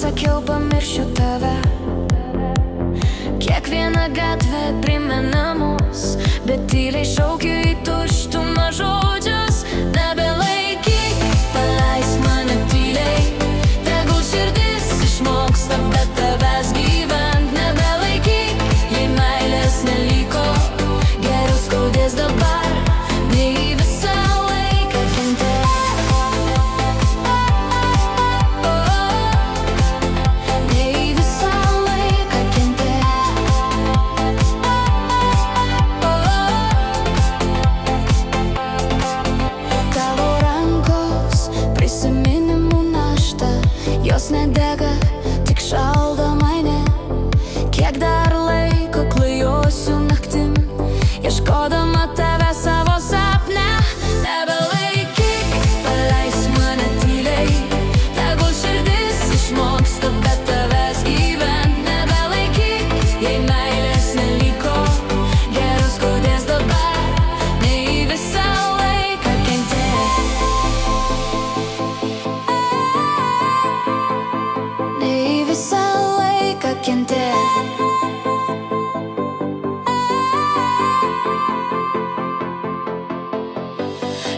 Sakiau, pamiršiu tave. Kiekviena gatvė primena mus, bet tyliai šaukiu į tuštumą žodžius. Nebelaikyk, paleisk mane tyliai, tegul širdis išmoksta be tavęs gyvent. Nebelaikyk, jei meilės neliko, geriau skaudės dabar, nei visą laiką kentėt. Jos nedega, tik šaldo mane. Kiek dar laiko klajosiu naktim, ieškodama tave savo sapne. Nebelaikyk, paleisk mane tyliai, tegul širdis išmoksta be tavęs gyvent. Nebelaikyk, jei meilės neliko, geriau skaudės dabar, nei visą laiką kentėt. Visą laiką kentėt.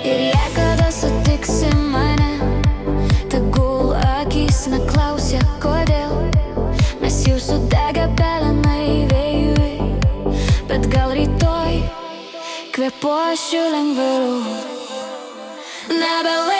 Ir jei kada sutiksi mane, tegul akys neklausia kodėl. Mes jau sudegę pelenai vėjui, bet gal rytoj kvėpuosiu lengviau. Nebelaikyk.